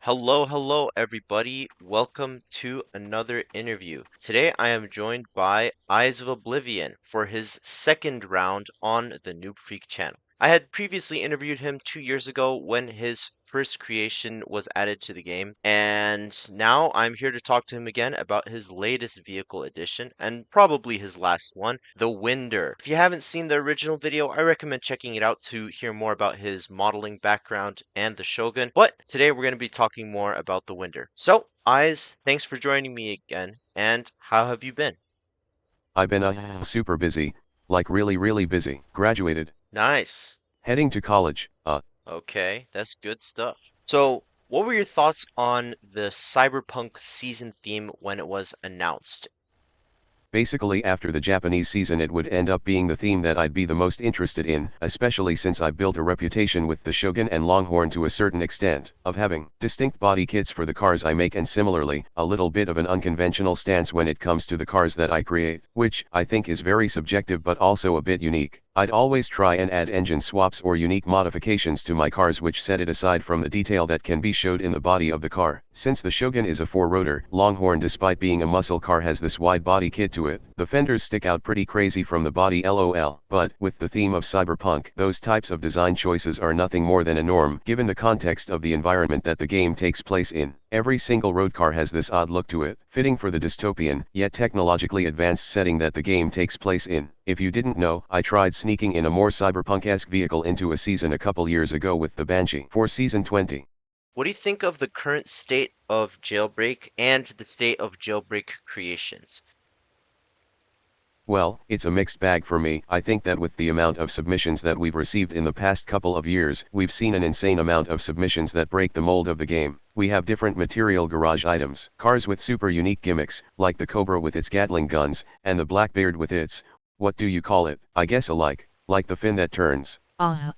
Hello, everybody. Welcome to another interview. Today I am joined by Eyes of Oblivion for his second round on the Noob Freak channel. I had previously interviewed him 2 years ago when his first creation was added to the game, and now I'm here to talk to him again about his latest vehicle edition and probably his last one, the Wyndr. If you haven't seen the original video, I recommend checking it out to hear more about his modeling background and the Shogun, but today we're going to be talking more about the Wyndr. So, Eyes, thanks for joining me again, and how have you been? I've been super busy, like really busy. Graduated. Nice. Heading to college. Okay, that's good stuff. So, what were your thoughts on the Cyberpunk season theme when it was announced? Basically after the Japanese season it would end up being the theme that I'd be the most interested in, especially since I've built a reputation with the Shogun and Longhorn to a certain extent, of having distinct body kits for the cars I make and similarly, a little bit of an unconventional stance when it comes to the cars that I create, which I think is very subjective but also a bit unique. I'd always try and add engine swaps or unique modifications to my cars which set it aside from the detail that can be showed in the body of the car. Since the Shogun is a four-rotor, Longhorn despite being a muscle car has this wide body kit to it, the fenders stick out pretty crazy from the body lol. But, with the theme of cyberpunk, those types of design choices are nothing more than a norm given the context of the environment that the game takes place in. Every single road car has this odd look to it, fitting for the dystopian, yet technologically advanced setting that the game takes place in. If you didn't know, I tried sneaking in a more cyberpunk-esque vehicle into a season a couple years ago with the Banshee for season 20. What do you think of the current state of Jailbreak and the state of Jailbreak creations? Well, it's a mixed bag for me. I think that with the amount of submissions that we've received in the past couple of years, we've seen an insane amount of submissions that break the mold of the game. We have different material garage items, cars with super unique gimmicks, like the Cobra with its Gatling guns, and the Blackbeard with its, what do you call it? I guess like the fin that turns.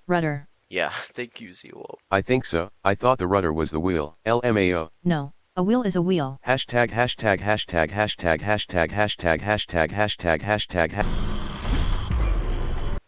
Rudder. Yeah, thank you, Zero. I think so. I thought the rudder was the wheel. LMAO. No, a wheel is a wheel. Hashtag hashtag hashtag hashtag hashtag hashtag hashtag hashtag hashtag.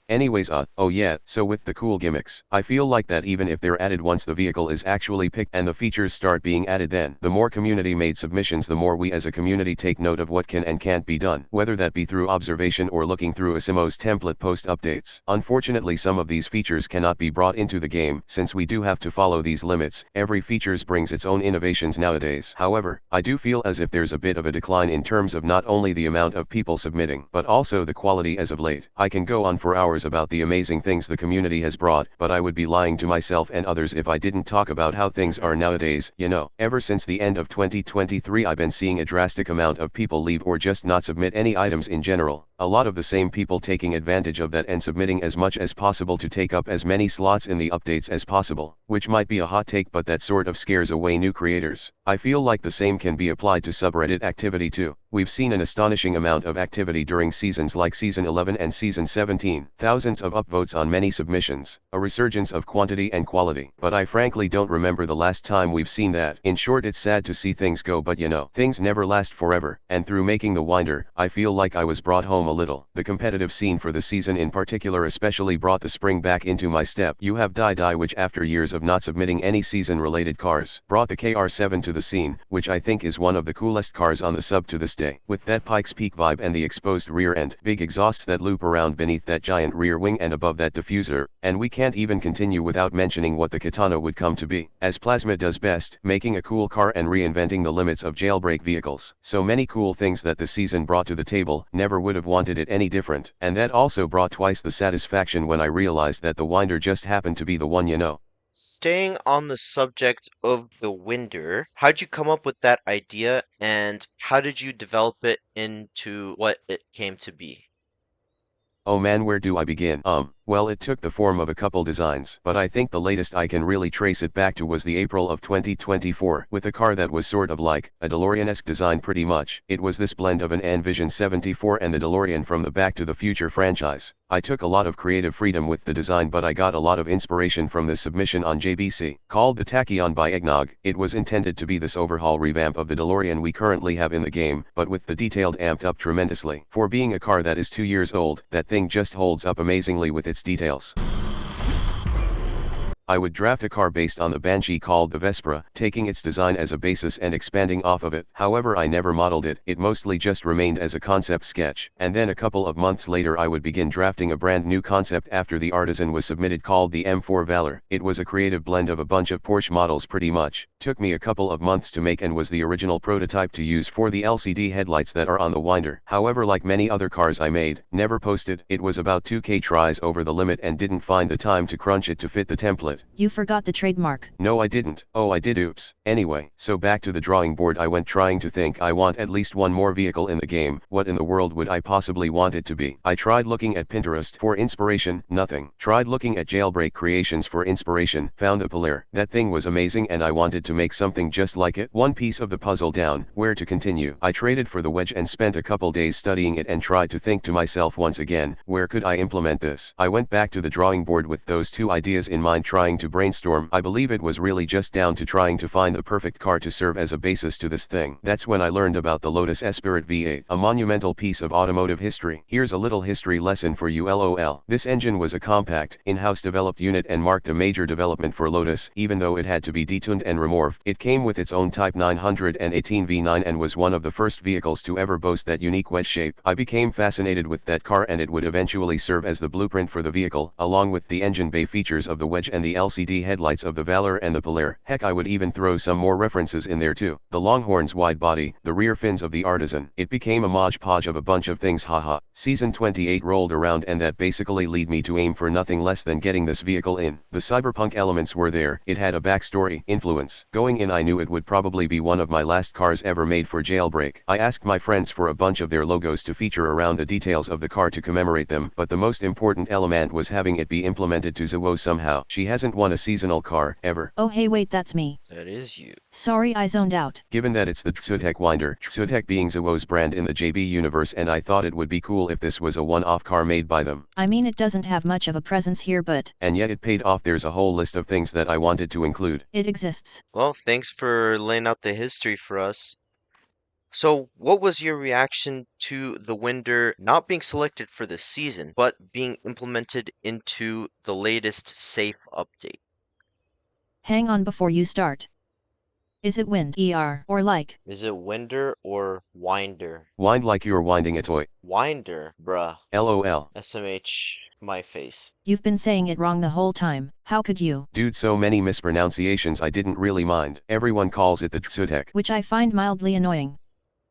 Anyways, oh yeah, so with the cool gimmicks, I feel like that even if they're added once the vehicle is actually picked and the features start being added, then the more community-made submissions, the more we as a community take note of what can and can't be done, whether that be through observation or looking through Asimo's template post updates. Unfortunately, some of these features cannot be brought into the game, since we do have to follow these limits. Every features brings its own innovations nowadays. However, I do feel as if there's a bit of a decline in terms of not only the amount of people submitting, but also the quality as of late. I can go on for hours about the amazing things the community has brought, but I would be lying to myself and others if I didn't talk about how things are nowadays. You know, ever since the end of 2023 I've been seeing a drastic amount of people leave or just not submit any items in general. A lot of the same people taking advantage of that and submitting as much as possible to take up as many slots in the updates as possible, which might be a hot take, but that sort of scares away new creators. I feel like the same can be applied to subreddit activity too. We've seen an astonishing amount of activity during seasons like Season 11 and Season 17, thousands of upvotes on many submissions, a resurgence of quantity and quality. But I frankly don't remember the last time we've seen that. In short, it's sad to see things go, but you know, things never last forever, and through making the Wyndr, I feel like I was brought home a little. The competitive scene for the season in particular especially brought the spring back into my step. You have Die, which after years of not submitting any season-related cars, brought the KR7 to the scene, which I think is one of the coolest cars on the sub to this day. With that Pikes Peak vibe and the exposed rear end, big exhausts that loop around beneath that giant rear wing and above that diffuser, and we can't even continue without mentioning what the Katana would come to be, as Plasma does best, making a cool car and reinventing the limits of jailbreak vehicles. So many cool things that the season brought to the table, never would have wanted it any different, and that also brought twice the satisfaction when I realized that the Wyndr just happened to be the one, you know. Staying on the subject of the Wyndr, how'd you come up with that idea and how did you develop it into what it came to be? Oh man, where do I begin? Well, it took the form of a couple designs, but I think the latest I can really trace it back to was the April of 2024, with a car that was sort of like a DeLorean-esque design pretty much. It was this blend of an Envision 74 and the DeLorean from the Back to the Future franchise. I took a lot of creative freedom with the design, but I got a lot of inspiration from this submission on JBC, called the Tachyon by Eggnog. It was intended to be this overhaul revamp of the DeLorean we currently have in the game, but with the detailed amped up tremendously. For being a car that is 2 years old, that thing just holds up amazingly with its details. I would draft a car based on the Banshee called the Vespra, taking its design as a basis and expanding off of it. However, I never modeled it, it mostly just remained as a concept sketch. And then a couple of months later I would begin drafting a brand new concept after the artisan was submitted called the M4 Valor. It was a creative blend of a bunch of Porsche models pretty much. Took me a couple of months to make and was the original prototype to use for the LCD headlights that are on the Wyndr. However, like many other cars I made, never posted, it was about 2K tries over the limit and didn't find the time to crunch it to fit the template. You forgot the trademark. No, I didn't. Oh, I did, oops. Anyway, so back to the drawing board I went trying to think. I want at least one more vehicle in the game. What in the world would I possibly want it to be? I tried looking at Pinterest for inspiration, nothing. Tried looking at Jailbreak creations for inspiration, found the Polaire. That thing was amazing and I wanted to make something just like it. One piece of the puzzle down, where to continue? I traded for the Wedge and spent a couple days studying it and tried to think to myself once again, where could I implement this? I went back to the drawing board with those two ideas in mind trying to brainstorm. I believe it was really just down to trying to find the perfect car to serve as a basis to this thing. That's when I learned about the Lotus Esprit V8, a monumental piece of automotive history. Here's a little history lesson for you lol. This engine was a compact, in-house developed unit and marked a major development for Lotus, even though it had to be detuned and remorphed. It came with its own Type 918 V9 and was one of the first vehicles to ever boast that unique wedge shape. I became fascinated with that car and it would eventually serve as the blueprint for the vehicle, along with the engine bay features of the Wedge and the LCD headlights of the Valor and the Polaire. Heck, I would even throw some more references in there too. The Longhorn's wide body, the rear fins of the Artisan. It became a modge-podge of a bunch of things, haha. Season 28 rolled around and that basically led me to aim for nothing less than getting this vehicle in. The cyberpunk elements were there, it had a backstory, influence. Going in I knew it would probably be one of my last cars ever made for Jailbreak. I asked my friends for a bunch of their logos to feature around the details of the car to commemorate them, but the most important element was having it be implemented to Zawo somehow. She hasn't won a seasonal car, ever. Oh hey wait, that's me. That is you. Sorry, I zoned out. Given that it's the Tsudek Wyndr, Tsudek being Zawo's brand in the JB universe, and I thought it would be cool if this was a one-off car made by them. I mean, it doesn't have much of a presence here, but And yet it paid off. There's a whole list of things that I wanted to include. it exists. Well, thanks for laying out the history for us. So, what was your reaction to the Wyndr not being selected for the season, but being implemented into the latest safe update? Hang on before you start. Is it wind or like? Is it Wyndr or Wyndr? Wind like you're winding a toy. Wyndr, bruh. LOL. SMH, my face. You've been saying it wrong the whole time. How could you? Dude, so many mispronunciations I didn't really mind. Everyone calls it the Tsudek. Which I find mildly annoying.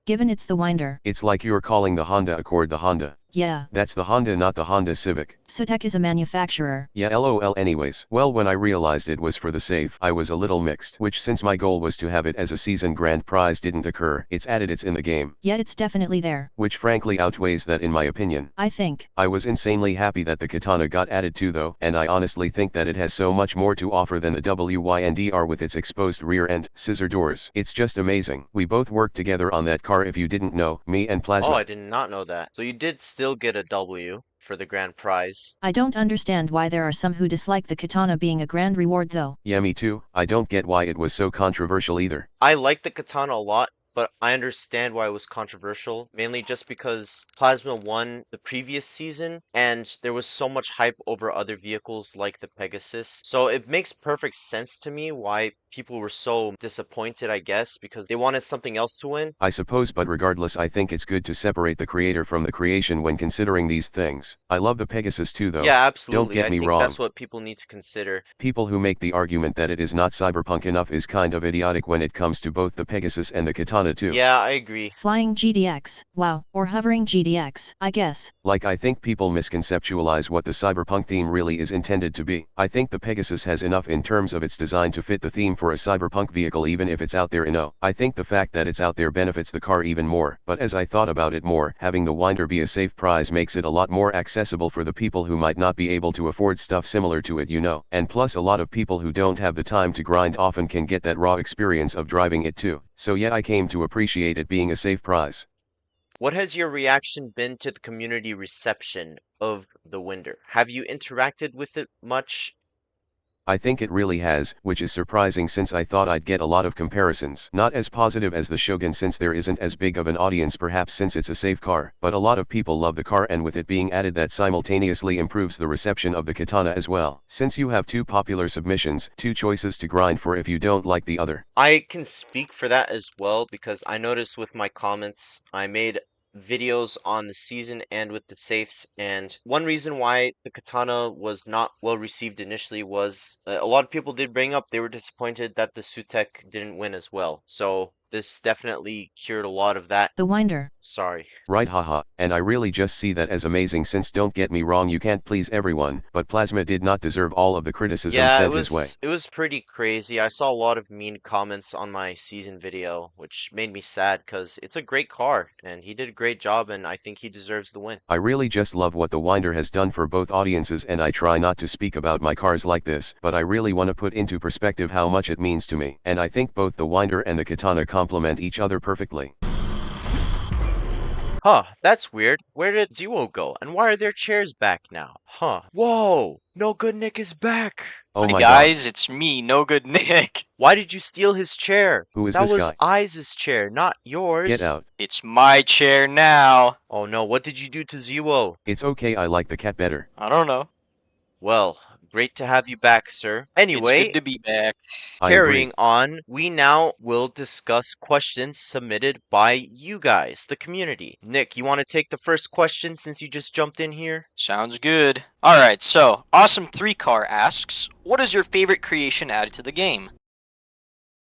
Given it's the Wyndr. It's like you're calling the Honda Accord the Honda. Yeah. That's the Honda, not the Honda Civic. Tsudek is a manufacturer. Yeah, lol. Anyways, well, when I realized it was for the save, I was a little mixed, which since my goal was to have it as a season grand prize didn't occur. It's added, it's in the game. Yeah, it's definitely there. Which frankly outweighs that in my opinion. I think. I was insanely happy that the Katana got added too though, and I honestly think that it has so much more to offer than the Wyndr with its exposed rear end, scissor doors. It's just amazing. We both worked together on that car, if you didn't know, me and Plasma. Oh, I did not know that. So you did still get a W for the grand prize. I don't understand why there are some who dislike the Katana being a grand reward though. Yeah, me too. I don't get why it was so controversial either. I like the Katana a lot, but I understand why it was controversial, mainly just because Plasma won the previous season, and there was so much hype over other vehicles like the Pegasus. So it makes perfect sense to me why people were so disappointed, I guess, because they wanted something else to win. I suppose, but regardless, I think it's good to separate the creator from the creation when considering these things. I love the Pegasus too though. Yeah, absolutely. Don't get me wrong. That's what people need to consider. People who make the argument that it is not cyberpunk enough is kind of idiotic when it comes to both the Pegasus and the Katana too. Yeah, I agree. Flying GDX, wow, or hovering GDX, I guess. Like, I think people misconceptualize what the cyberpunk theme really is intended to be. I think the Pegasus has enough in terms of its design to fit the theme for a cyberpunk vehicle even if it's out there in I think the fact that it's out there benefits the car even more, but as I thought about it more, having the Wyndr be a safe prize makes it a lot more accessible for the people who might not be able to afford stuff similar to it, you know, and plus a lot of people who don't have the time to grind often can get that raw experience of driving it too. So yeah, I came to appreciate it being a safe prize. What has your reaction been to the community reception of the Wyndr? Have you interacted with it much? I think it really has, which is surprising since I thought I'd get a lot of comparisons. Not as positive as the Shogun since there isn't as big of an audience perhaps since it's a safe car, but a lot of people love the car and with it being added that simultaneously improves the reception of the katana as well. Since you have two popular submissions, two choices to grind for if you don't like the other. I can speak for that as well because I noticed with my comments, I made videos on the season and with the safes, and one reason why the katana was not well received initially was a lot of people did bring up they were disappointed that the Sutek didn't win as well. So this definitely cured a lot of that. The Wyndr. Sorry. Right, haha, and I really just see that as amazing since don't get me wrong, you can't please everyone, but Plasma did not deserve all of the criticism Yeah, sent his way. it was pretty crazy. I saw a lot of mean comments on my season video, which made me sad because it's a great car and he did a great job and I think he deserves the win. I really just love what the Wyndr has done for both audiences and I try not to speak about my cars like this, but I really want to put into perspective how much it means to me, and I think both the Wyndr and the katana complement each other perfectly. Huh, that's weird. Where did Zero go? And why are their chairs back now? Huh. Whoa! No Good Nick is back! Oh Hey my guys, it's me, No Good Nick. Why did you steal his chair? Who is That this was guy? Eyes' chair, not yours. Get out. It's my chair now. Oh no, what did you do to Zero? It's okay, I like the cat better. I don't know. Well, great to have you back, sir. It's Anyway, good to be back. I carrying agree. on, we now will discuss questions submitted by you guys, the community. Nick, you want to take the first question since you just jumped in here? Sounds good. Alright, so Awesome 3 Car asks, what is your favorite creation added to the game?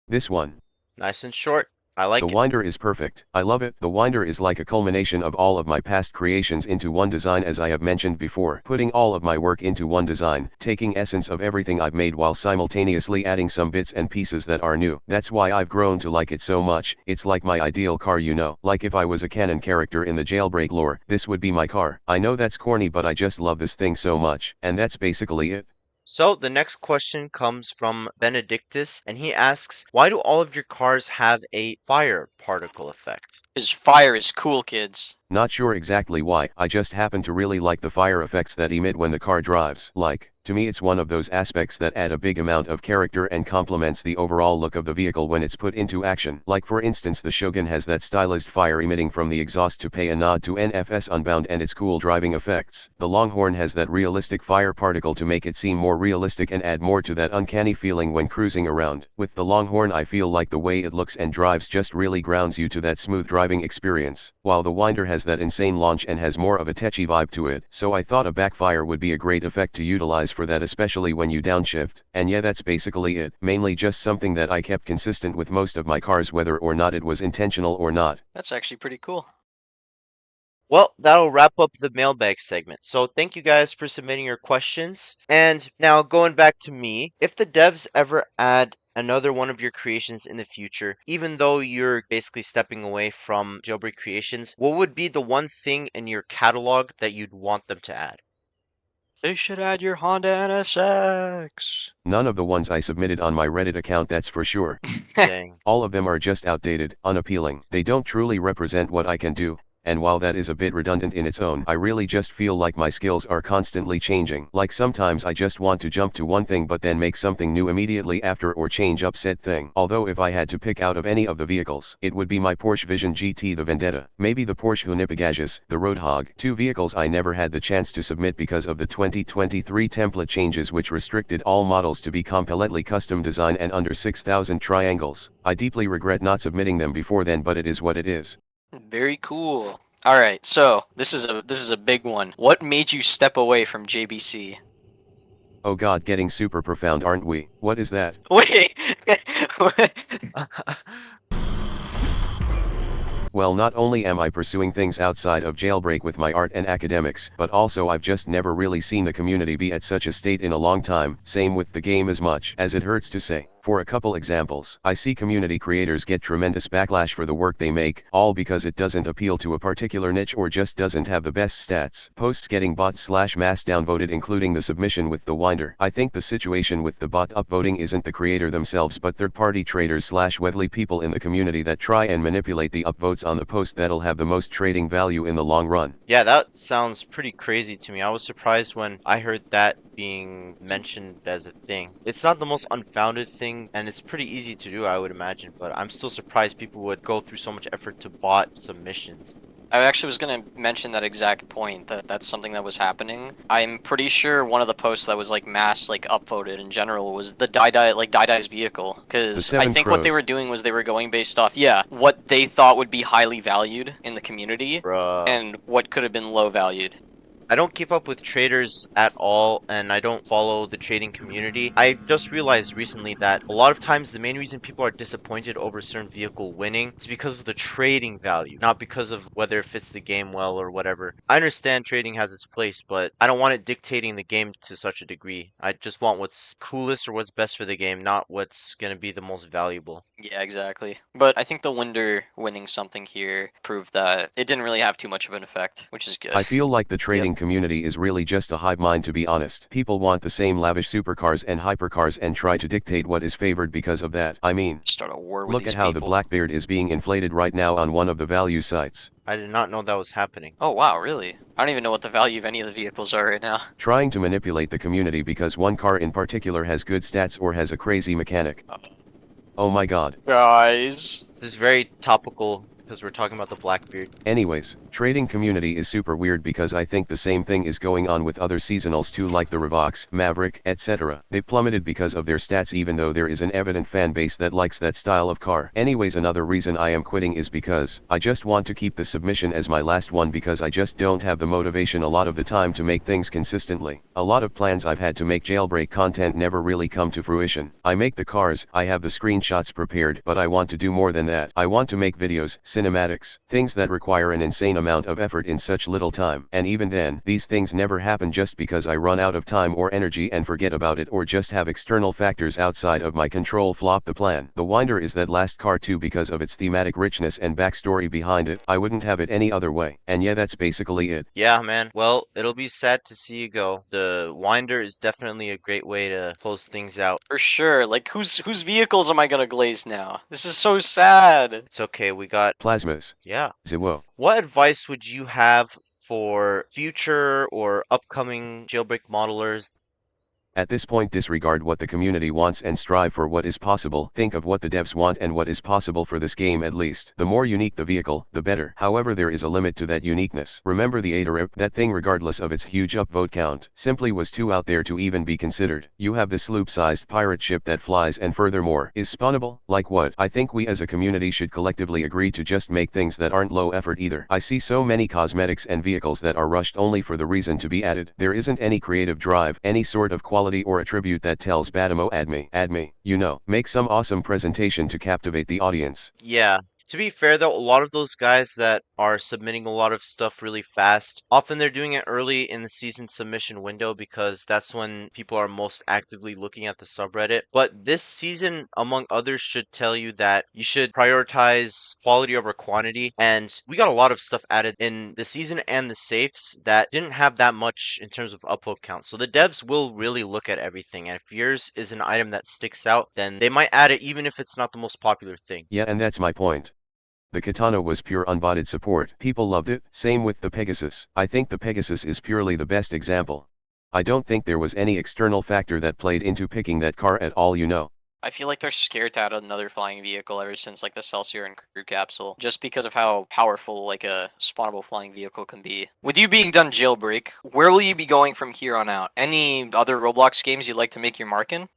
This one. Nice and short. I like The it. Wyndr is perfect. I love it. The Wyndr is like a culmination of all of my past creations into one design, as I have mentioned before, putting all of my work into one design, taking essence of everything I've made while simultaneously adding some bits and pieces that are new. That's why I've grown to like it so much. It's like my ideal car, you know. Like if I was a canon character in the Jailbreak lore, this would be my car. I know that's corny, but I just love this thing so much. And that's basically it. So the next question comes from Benedictus, and he asks, why do all of your cars have a fire particle effect? His fire is cool, kids. Not sure exactly why, I just happen to really like the fire effects that emit when the car drives. Like, to me it's one of those aspects that add a big amount of character and complements the overall look of the vehicle when it's put into action. Like for instance the Shogun has that stylized fire emitting from the exhaust to pay a nod to NFS Unbound and its cool driving effects. The Longhorn has that realistic fire particle to make it seem more realistic and add more to that uncanny feeling when cruising around. With the Longhorn I feel like the way it looks and drives just really grounds you to that smooth driving experience, while the Wyndr has that insane launch and has more of a tetchy vibe to it, so I thought a backfire would be a great effect to utilize for that, especially when you downshift. And yeah, that's basically it, mainly just something that I kept consistent with most of my cars whether or not it was intentional or not. That's actually pretty cool. Well, that'll wrap up the mailbag segment. So thank you guys for submitting your questions. And now going back to me, if the devs ever add another one of your creations in the future, even though you're basically stepping away from Jailbreak creations, what would be the one thing in your catalog that you'd want them to add? They should add your Honda NSX. None of the ones I submitted on my Reddit account, that's for sure. Dang. All of them are just outdated, unappealing. They don't truly represent what I can do. And while that is a bit redundant in its own, I really just feel like my skills are constantly changing. Like sometimes I just want to jump to one thing but then make something new immediately after or change up said thing. Although if I had to pick out of any of the vehicles, it would be my Porsche Vision GT, the Vendetta, maybe the Porsche Hunipagages, the Roadhog, two vehicles I never had the chance to submit because of the 2023 template changes which restricted all models to be completely custom design and under 6,000 triangles. I deeply regret not submitting them before then, but it is what it is. Very cool. Alright, so this is a big one. What made you step away from JBC? Oh god, getting super profound, aren't we? What is that? Wait! Well, not only am I pursuing things outside of Jailbreak with my art and academics, but also I've just never really seen the community be at such a state in a long time, same with the game as much as it hurts to say. For a couple examples, I see community creators get tremendous backlash for the work they make, all because it doesn't appeal to a particular niche or just doesn't have the best stats. Posts getting bot/mass downvoted, including the submission with the Wyndr. I think the situation with the bot upvoting isn't the creator themselves but third-party traders/weatherly people in the community that try and manipulate the upvotes on the post that'll have the most trading value in the long run. Yeah, that sounds pretty crazy to me. I was surprised when I heard that being mentioned as a thing. It's not the most unfounded thing, and it's pretty easy to do, I would imagine, but I'm still surprised people would go through so much effort to bot submissions. I actually was going to mention that exact point, that that's something that was happening. I'm pretty sure one of the posts that was like mass like upvoted in general was the Dai's vehicle, because I think what they were doing was they were going based off what they thought would be highly valued in the community and what could have been low valued. I don't keep up with traders at all, and I don't follow the trading community. I just realized recently that a lot of times the main reason people are disappointed over a certain vehicle winning is because of the trading value, not because of whether it fits the game well or whatever. I understand trading has its place, but I don't want it dictating the game to such a degree. I just want what's coolest or what's best for the game, not what's going to be the most valuable. Yeah, exactly. But I think the Wyndr winning something here proved that it didn't really have too much of an effect, which is good. I feel like the trading community is really just a hive mind, to be honest. People want the same lavish supercars and hypercars and try to dictate what is favored because of that. I mean, start a war with look these at how people. the Blackbeard is being inflated right now on one of the value sites. I did not know that was happening. Oh wow, really? I don't even know what the value of any of the vehicles are right now. Trying to manipulate the community because one car in particular has good stats or has a crazy mechanic. Oh my god. Guys. This is very topical because we're talking about the Blackbeard. Anyways, trading community is super weird because I think the same thing is going on with other seasonals too, like the Revox, Maverick, etc. They plummeted because of their stats even though there is an evident fan base that likes that style of car. Anyways, another reason I am quitting is because I just want to keep the submission as my last one because I just don't have the motivation a lot of the time to make things consistently. A lot of plans I've had to make jailbreak content never really come to fruition. I make the cars, I have the screenshots prepared, but I want to do more than that. I want to make videos, cinematics, things that require an insane amount of effort in such little time. And even then, these things never happen just because I run out of time or energy and forget about it, or just have external factors outside of my control flop the plan. The Wyndr is that last car too because of its thematic richness and backstory behind it. I wouldn't have it any other way. And yeah, that's basically it. Yeah, man. Well, it'll be sad to see you go. The Wyndr is definitely a great way to close things out. For sure. Like, whose vehicles am I gonna glaze now? This is so sad. It's okay, we got Plasmas. Yeah. Ziwo. What advice would you have for future or upcoming jailbreak modelers? At this point, disregard what the community wants and strive for what is possible. Think of what the devs want and what is possible for this game at least. The more unique the vehicle, the better. However, there is a limit to that uniqueness. Remember the Adarip, that thing regardless of its huge upvote count, simply was too out there to even be considered. You have this sloop-sized pirate ship that flies and furthermore, is spawnable. Like what? I think we as a community should collectively agree to just make things that aren't low effort either. I see so many cosmetics and vehicles that are rushed only for the reason to be added. There isn't any creative drive, any sort of quality or attribute that tells Badamo add me, you know, make some awesome presentation to captivate the audience. Yeah. To be fair though, a lot of those guys that are submitting a lot of stuff really fast, often they're doing it early in the season submission window because that's when people are most actively looking at the subreddit. But this season, among others, should tell you that you should prioritize quality over quantity. And we got a lot of stuff added in the season and the safes that didn't have that much in terms of upvote count. So the devs will really look at everything. And if yours is an item that sticks out, then they might add it even if it's not the most popular thing. Yeah, and that's my point. The Katana was pure unbotted support. People loved it. Same with the Pegasus. I think the Pegasus is purely the best example. I don't think there was any external factor that played into picking that car at all, you know. I feel like they're scared to add another flying vehicle ever since like the Celsior and Crew Capsule, just because of how powerful like a spawnable flying vehicle can be. With you being done Jailbreak, where will you be going from here on out? Any other Roblox games you'd like to make your mark in?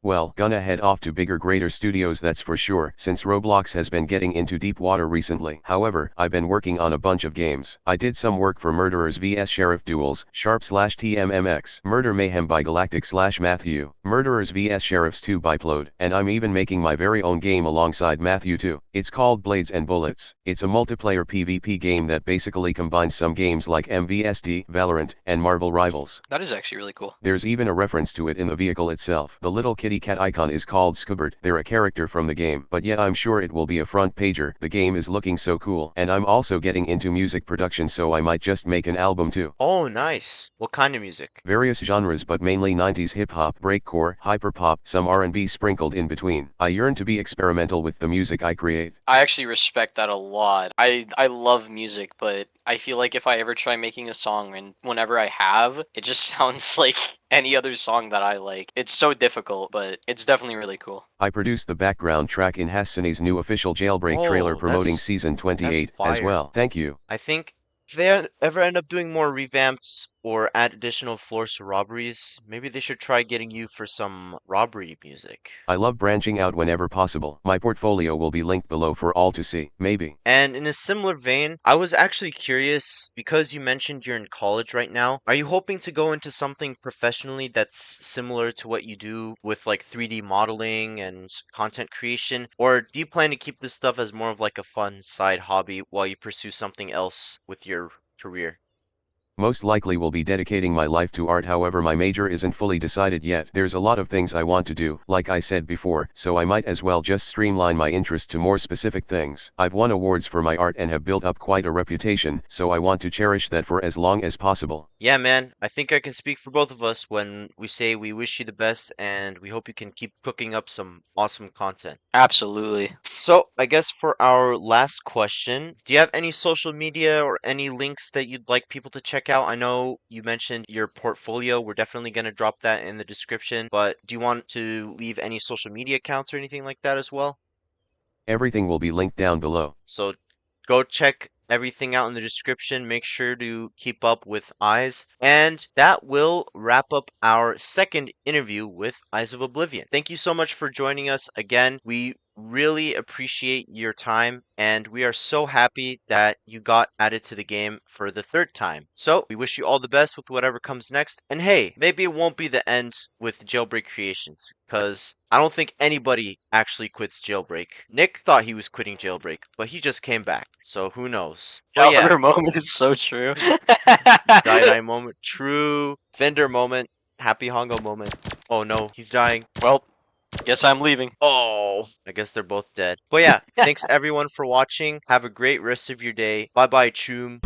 Well, gonna head off to bigger, greater studios, that's for sure, since Roblox has been getting into deep water recently. However, I've been working on a bunch of games. I did some work for Murderers vs Sheriff Duels, Sharp/TMMX, Murder Mayhem by Galactic/Matthew, Murderers vs Sheriffs 2 by Plode, and I'm even making my very own game alongside Matthew too. It's called Blades and Bullets. It's a multiplayer PvP game that basically combines some games like MVSD, Valorant, and Marvel Rivals. That is actually really cool. There's even a reference to it in the vehicle itself. The little kid kitty cat icon is called Scubbert. They're a character from the game, but yeah, I'm sure it will be a front pager. The game is looking so cool, and I'm also getting into music production, so I might just make an album too. Oh, nice. What kind of music? Various genres, but mainly 90s hip-hop, breakcore, hyperpop, some R&B sprinkled in between. I yearn to be experimental with the music I create. I actually respect that a lot. I love music, but I feel like if I ever try making a song, and whenever I have, it just sounds like any other song that I like. It's so difficult, but it's definitely really cool. I produced the background track in Hassani's new official Jailbreak trailer promoting Season 28 as well. Thank you. I think if they ever end up doing more revamps or add additional floors to robberies, maybe they should try getting you for some robbery music. I love branching out whenever possible. My portfolio will be linked below for all to see, maybe. And in a similar vein, I was actually curious, because you mentioned you're in college right now, are you hoping to go into something professionally that's similar to what you do with like 3D modeling and content creation? Or do you plan to keep this stuff as more of like a fun side hobby while you pursue something else with your career? Most likely will be dedicating my life to art, however my major isn't fully decided yet. There's a lot of things I want to do, like I said before, so I might as well just streamline my interest to more specific things. I've won awards for my art and have built up quite a reputation, so I want to cherish that for as long as possible. Yeah, man, I think I can speak for both of us when we say we wish you the best and we hope you can keep cooking up some awesome content. Absolutely. So, I guess for our last question, do you have any social media or any links that you'd like people to check out? I know you mentioned your portfolio. We're definitely going to drop that in the description, but do you want to leave any social media accounts or anything like that as well? Everything will be linked down below. So, go check everything out in the description. Make sure to keep up with Eyes. And that will wrap up our second interview with Eyes of Oblivion. Thank you so much for joining us again. We really appreciate your time, and we are so happy that you got added to the game for the third time. So we wish you all the best with whatever comes next. And hey, maybe it won't be the end with Jailbreak Creations, because I don't think anybody actually quits Jailbreak. Nick thought he was quitting Jailbreak, but he just came back, so who knows. But yeah, Your moment is so true. Die moment, true. Fender moment, happy Hongo moment. Oh no, he's dying. Well, guess I'm leaving. Oh, I guess they're both dead. But yeah, thanks everyone for watching. Have a great rest of your day. Bye bye, Choom.